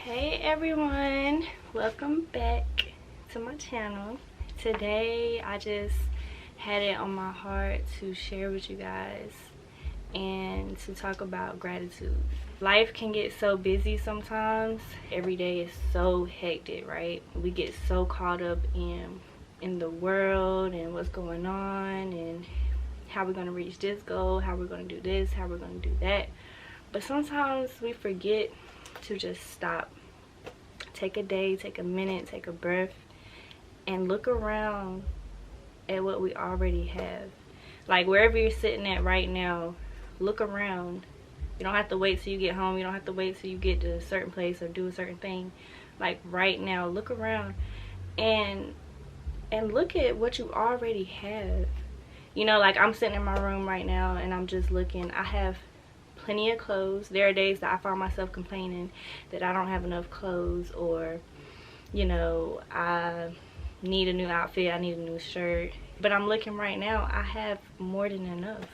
Hey everyone, welcome back to my channel. Today I just had it on my heart to share with you guys and to talk about gratitude. Life can get so busy sometimes. Every day is so hectic, right? We get so caught up in the world and what's going on and how we're going to reach this goal, how we're going to do this, how we're going to do that. But sometimes we forget to just stop, take a day, take a minute, take a breath, and look around at what we already have. Like wherever you're sitting at right now, look around. You don't have to wait till you get home. You don't have to wait till you get to a certain place or do a certain thing. Like right now, look around and look at what you already have. You know, like I'm sitting in my room right now and I'm just looking. I have plenty of clothes. There are days that I find myself complaining that I don't have enough clothes, or you know, I need a new outfit, I need a new shirt. But I'm looking right now, I have more than enough.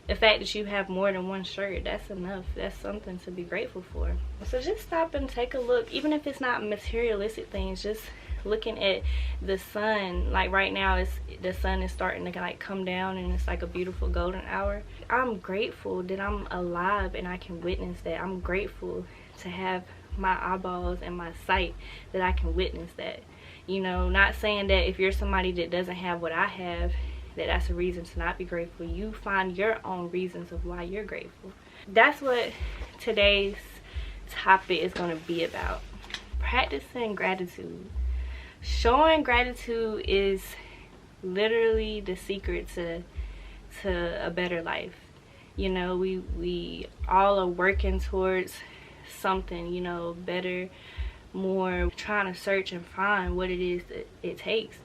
The fact that you have more than one shirt, that's enough. That's something to be grateful for. So just stop and take a look, even if it's not materialistic things, just looking at the sun. Like right now, the sun is starting to like come down and it's like a beautiful golden hour. I'm grateful that I'm alive and I can witness that. I'm grateful to have my eyeballs and my sight that I can witness that. You know, not saying that if you're somebody that doesn't have what I have, that's a reason to not be grateful. You find your own reasons of why you're grateful. That's what today's topic is going to be about. Practicing gratitude. Showing gratitude is literally the secret to a better life. You know, we all are working towards something, you know, better, more, trying to search and find what it is that it takes.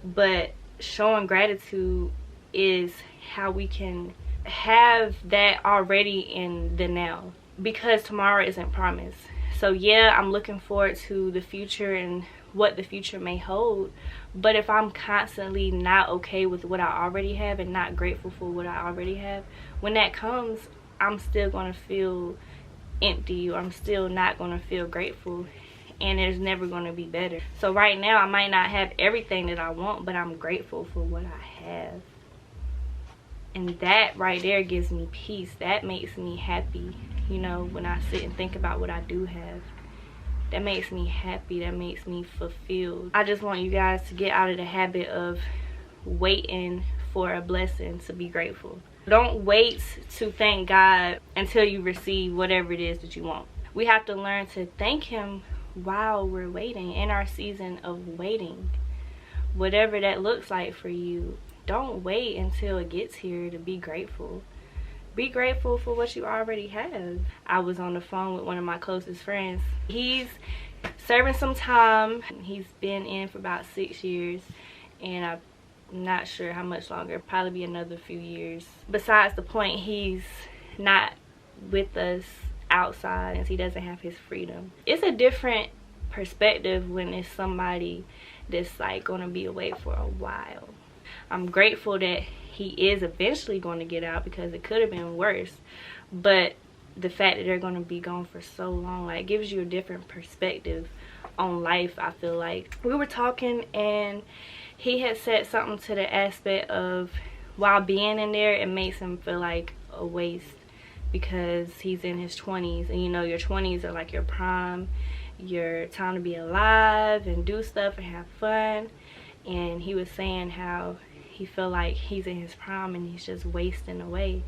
But showing gratitude is how we can have that already in the now, because tomorrow isn't promised. So yeah, I'm looking forward to the future and what the future may hold, but if I'm constantly not okay with what I already have and not grateful for what I already have, when that comes, I'm still going to feel empty, or I'm still not going to feel grateful, and it's never going to be better. So right now I might not have everything that I want, but I'm grateful for what I have, and that right there gives me peace. That makes me happy. You know, when I sit and think about what I do have, that makes me happy, that makes me fulfilled. I just want you guys to get out of the habit of waiting for a blessing to be grateful. Don't wait to thank God until you receive whatever it is that you want. We have to learn to thank him while we're waiting, in our season of waiting. Whatever that looks like for you, don't wait until it gets here to be grateful. Be grateful for what you already have. I was on the phone with one of my closest friends. He's serving some time. He's been in for about 6 years, and I'm not sure how much longer. Probably be another few years. Besides the point, he's not with us outside and he doesn't have his freedom. It's a different perspective when it's somebody that's like going to be away for a while. I'm grateful that he is eventually going to get out, because it could have been worse. But the fact that they're going to be gone for so long, like, gives you a different perspective on life. I feel like we were talking and he had said something to the aspect of, while being in there, it makes him feel like a waste, because he's in his 20s, and you know, your 20s are like your prime, your time to be alive and do stuff and have fun. And he was saying how he feel like he's in his prime and he's just wasting away.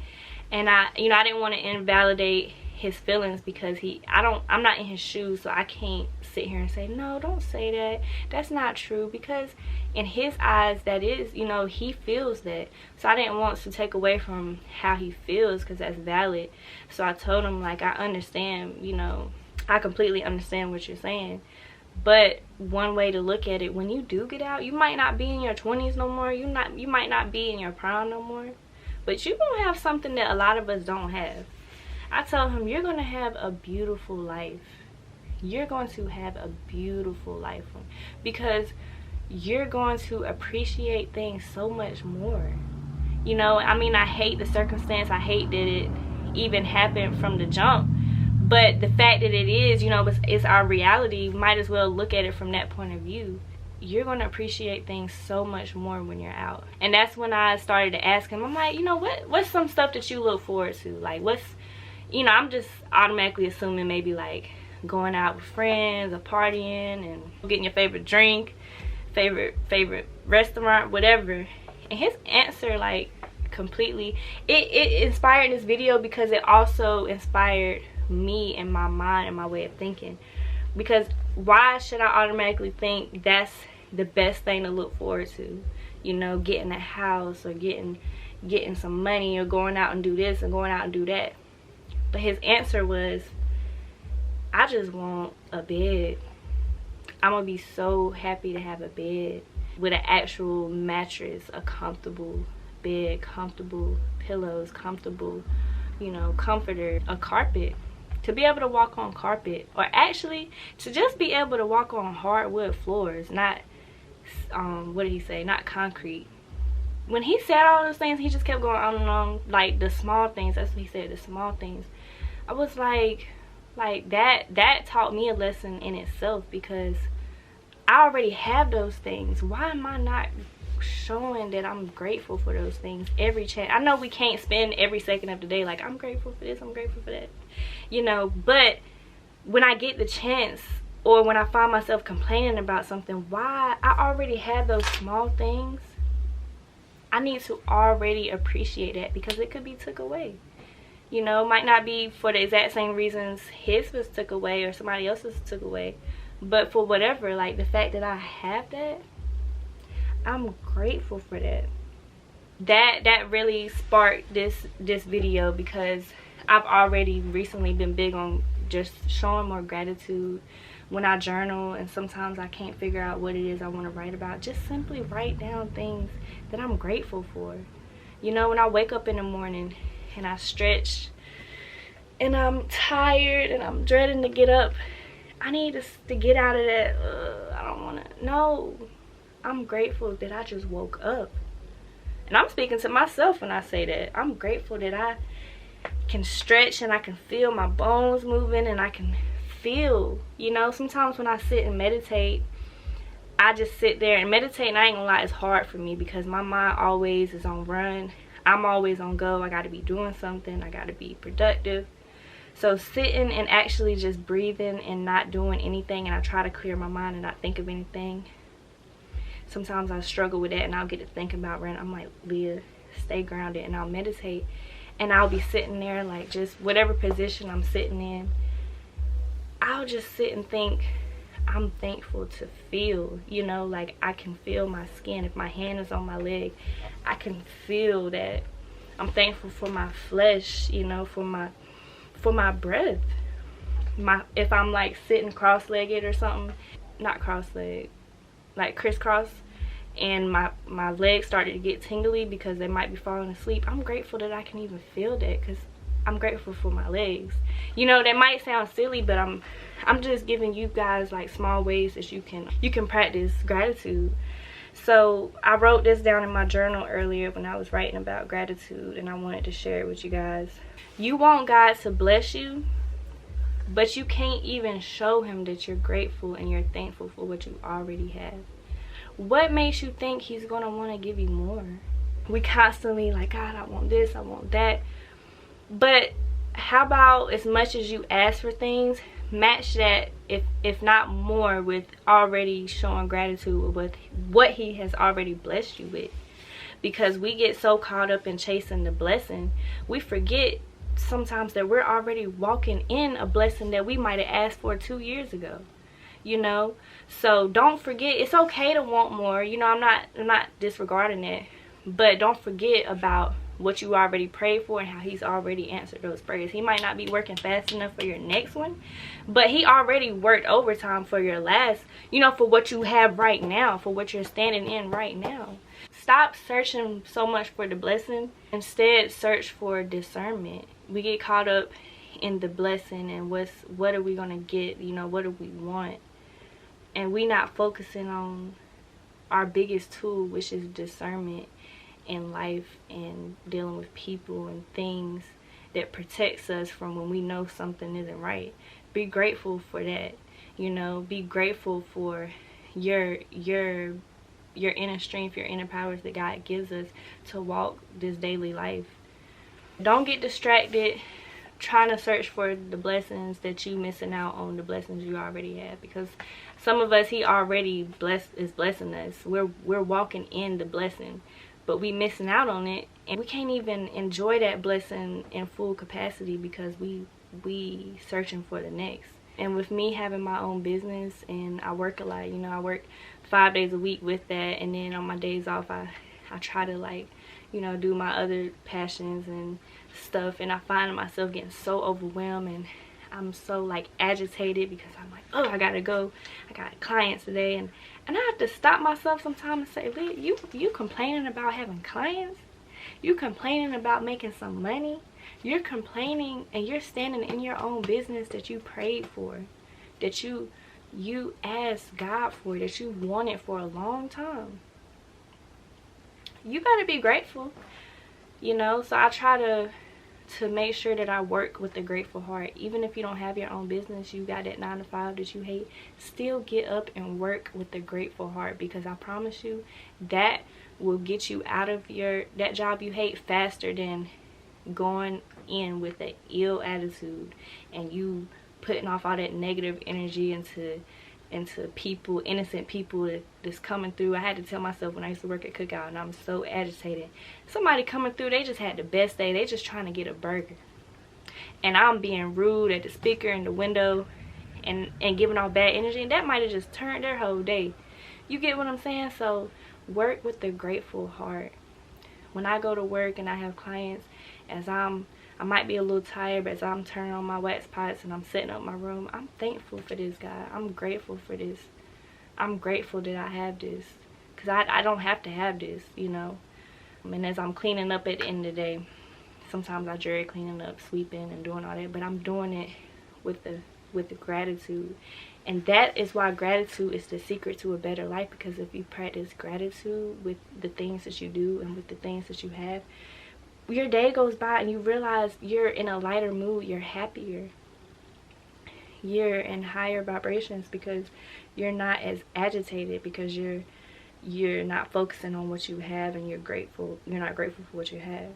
And I didn't want to invalidate his feelings, because I'm not in his shoes, so I can't sit here and say, no, don't say that, that's not true, because in his eyes, that is, you know, he feels that. So I didn't want to take away from how he feels, because that's valid. So I told him, like, I understand, you know, I completely understand what you're saying. But one way to look at it, when you do get out, you might not be in your 20s no more. You might not be in your prime no more. But you're going to have something that a lot of us don't have. I told him, you're going to have a beautiful life. You're going to have a beautiful life, because you're going to appreciate things so much more. You know, I mean, I hate the circumstance. I hate that it even happened from the jump. But the fact that it is, you know, it's our reality, might as well look at it from that point of view. You're going to appreciate things so much more when you're out. And that's when I started to ask him, I'm like, you know, what's some stuff that you look forward to? Like, what's, you know, I'm just automatically assuming maybe like going out with friends or partying and getting your favorite drink, favorite restaurant, whatever. And his answer, like, completely, it inspired this video because it also inspired me and my mind and my way of thinking. Because why should I automatically think that's the best thing to look forward to? You know, getting a house or getting some money or going out and do this and going out and do that. But his answer was, I just want a bed. I'm gonna be so happy to have a bed with an actual mattress, a comfortable bed, comfortable pillows, comfortable, you know, comforter, a carpet. To be able to walk on carpet, or actually to just be able to walk on hardwood floors, not what did he say, not concrete. When he said all those things, he just kept going on and on, like the small things. That's what he said, the small things. I was like that taught me a lesson in itself, because I already have those things. Why am I not showing that I'm grateful for those things every chance? I know we can't spend every second of the day like, I'm grateful for this, I'm grateful for that, you know, but when I get the chance, or when I find myself complaining about something, why? I already have those small things. I need to already appreciate that, because it could be took away. You know, might not be for the exact same reasons his was took away or somebody else's took away, but for whatever, like the fact that I have that, I'm grateful for that. That really sparked this video, because I've already recently been big on just showing more gratitude when I journal, and sometimes I can't figure out what it is I want to write about. Just simply write down things that I'm grateful for. You know, when I wake up in the morning and I stretch and I'm tired and I'm dreading to get up, I need to get out of that, I don't want to, no. I'm grateful that I just woke up. And I'm speaking to myself when I say that. I'm grateful that I can stretch and I can feel my bones moving, and I can feel, you know, sometimes when I sit and meditate, I just sit there and meditate, and I ain't gonna lie, it's hard for me because my mind always is on run. I'm always on go. I gotta be doing something. I gotta be productive. So sitting and actually just breathing and not doing anything, and I try to clear my mind and not think of anything. Sometimes I struggle with that, and I'll get to thinking about random. I'm like, Leah, stay grounded, and I'll meditate, and I'll be sitting there, like, just whatever position I'm sitting in, I'll just sit and think, I'm thankful to feel, you know, like I can feel my skin. If my hand is on my leg, I can feel that. I'm thankful for my flesh, you know, for my breath. If I'm like sitting cross-legged or something, not cross-legged, like crisscross, and my legs started to get tingly because they might be falling asleep, I'm grateful that I can even feel that, because I'm grateful for my legs. You know, that might sound silly, but I'm just giving you guys like small ways that you can practice gratitude. So I wrote this down in my journal earlier when I was writing about gratitude, and I wanted to share it with you guys. You want God to bless you, but you can't even show him that you're grateful and you're thankful for what you already have. What makes you think he's gonna want to give you more? We constantly like, God, I want this, I want that. But how about, as much as you ask for things, match that, if not more, with already showing gratitude with what he has already blessed you with. Because we get so caught up in chasing the blessing, we forget sometimes that we're already walking in a blessing that we might have asked for 2 years ago, you know. So don't forget, it's okay to want more, you know. I'm not disregarding it, but don't forget about what you already prayed for and how he's already answered those prayers. He might not be working fast enough for your next one, but he already worked overtime for your last, you know, for what you have right now, for what you're standing in right now. Stop searching so much for the blessing. Instead, search for discernment. We get caught up in the blessing and what are we gonna get, you know, what do we want, and we not focusing on our biggest tool, which is discernment in life and dealing with people and things that protects us from when we know something isn't right. Be grateful for that. You know, be grateful for your inner strength, your inner powers that God gives us to walk this daily life. Don't get distracted trying to search for the blessings that you missing out on the blessings you already have, because some of us, he already is blessing us. We're walking in the blessing, but we missing out on it, and we can't even enjoy that blessing in full capacity because we searching for the next. And with me having my own business, and I work a lot, you know, I work 5 days a week with that, and then on my days off I try to, like, you know, do my other passions and stuff, and I find myself getting so overwhelmed, and I'm so, like, agitated because I'm like, oh, I gotta go, I got clients today, and I have to stop myself sometimes and say, Leah, you complaining about having clients? You complaining about making some money? You're complaining, and you're standing in your own business that you prayed for, that you asked God for, that you wanted for a long time. You gotta be grateful, you know. So I try to make sure that I work with a grateful heart. Even if you don't have your own business, you got that 9 to 5 that you hate, still get up and work with a grateful heart, because I promise you that will get you out of that job you hate faster than going in with an ill attitude and you putting off all that negative energy into people, innocent people that's coming through. I had to tell myself when I used to work at Cookout and I'm so agitated, somebody coming through, they just had the best day, they just trying to get a burger, and I'm being rude at the speaker in the window and giving off bad energy, and that might have just turned their whole day. You get what I'm saying? So work with a grateful heart. When I go to work and I have clients, I might be a little tired, but as I'm turning on my wax pots and I'm setting up my room, I'm thankful for this, God. I'm grateful for this. I'm grateful that I have this, because I don't have to have this, you know. And as I'm cleaning up at the end of the day, sometimes I dread cleaning up, sweeping and doing all that, but I'm doing it with the gratitude. And that is why gratitude is the secret to a better life, because if you practice gratitude with the things that you do and with the things that you have, your day goes by and you realize you're in a lighter mood, you're happier, you're in higher vibrations, because you're not as agitated, because you're not focusing on what you have, and you're not grateful for what you have.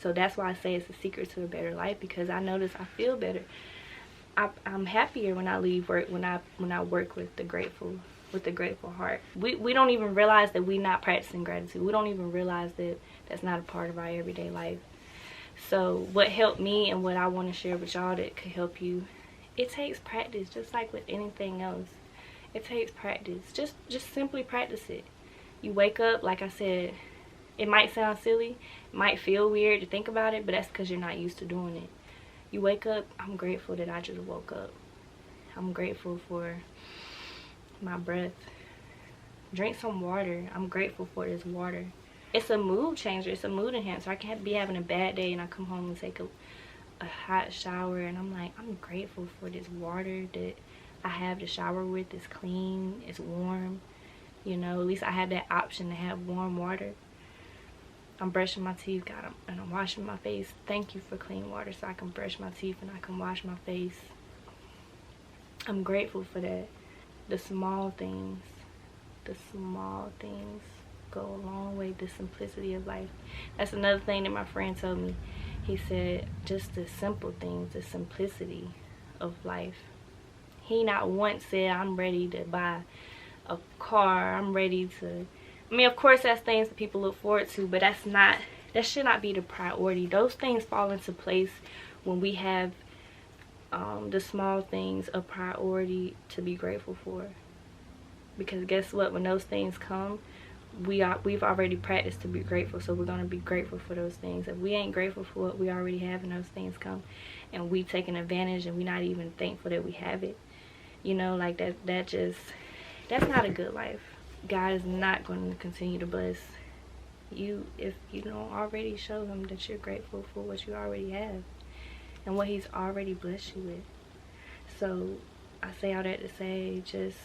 So that's why I say it's the secret to a better life, because I notice I feel better. I'm happier when I leave work, when I work with the grateful heart. We don't even realize that we're not practicing gratitude. We don't even realize that that's not a part of our everyday life. So what helped me and what I want to share with y'all that could help you, it takes practice, just like with anything else. It takes practice. Just simply practice it. You wake up, like I said, it might sound silly, it might feel weird to think about it, but that's because you're not used to doing it. You wake up, I'm grateful that I just woke up. I'm grateful for my breath. Drink some water. I'm grateful for this water. It's a mood changer. It's a mood enhancer. I can be having a bad day and I come home and take a hot shower, and I'm like, I'm grateful for this water that I have to shower with. It's clean, it's warm, you know. At least I have that option to have warm water. I'm brushing my teeth, God, and I'm washing my face. Thank you for clean water so I can brush my teeth and I can wash my face. I'm grateful for that. The small things go a long way. The simplicity of life. That's another thing that my friend told me. He said, just the simple things, the simplicity of life. He not once said, I'm ready to buy a car, I'm ready to, I mean, of course that's things that people look forward to, but that should not be the priority. Those things fall into place when we have the small things a priority to be grateful for. Because guess what, when those things come, we've already practiced to be grateful, so we're going to be grateful for those things. If we ain't grateful for what we already have and those things come and we taking advantage and we're not even thankful that we have it, you know, like that's not a good life. God is not going to continue to bless you if you don't already show him that you're grateful for what you already have and what he's already blessed you with. So I say all that to say, just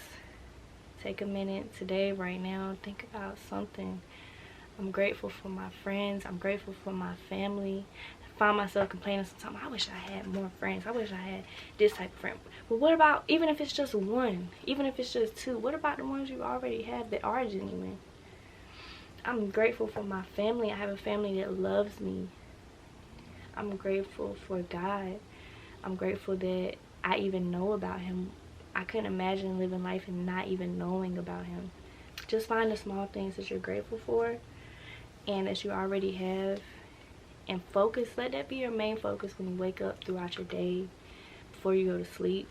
take a minute today, right now, think about something. I'm grateful for my friends. I'm grateful for my family, find myself complaining sometimes, I wish I had more friends, I wish I had this type of friend. But what about, even if it's just one, even if it's just two, what about the ones you already have that are genuine? I'm grateful for my family. I have a family that loves me. I'm grateful for God. I'm grateful that I even know about him. I couldn't imagine living life and not even knowing about him. Just find the small things that you're grateful for and that you already have, and focus. Let that be your main focus when you wake up throughout your day, before you go to sleep.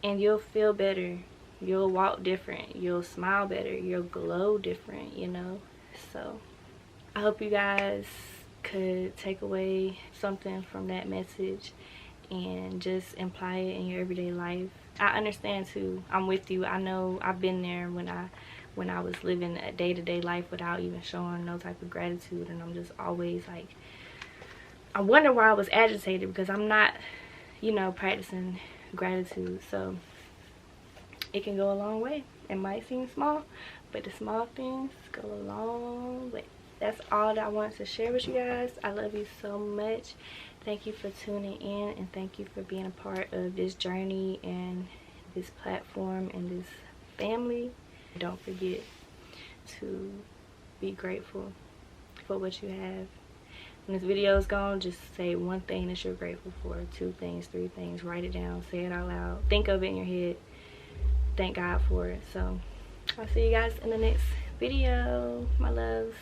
And you'll feel better. You'll walk different. You'll smile better. You'll glow different, you know. So I hope you guys could take away something from that message and just apply it in your everyday life. I understand too. I'm with you. I know I've been there when I was living a day-to-day life without even showing no type of gratitude, and I'm just always like, I wonder why I was agitated, because I'm not, you know, practicing gratitude. So it can go a long way. It might seem small, but the small things go a long way. That's all that I wanted to share with you guys. I love you so much. Thank you for tuning in, and thank you for being a part of this journey and this platform and this family. Don't forget to be grateful for what you have. When this video is gone, just say one thing that you're grateful for, 2 things, 3 things. Write it down, say it out loud, think of it in your head. Thank God for it. So I'll see you guys in the next video, my loves.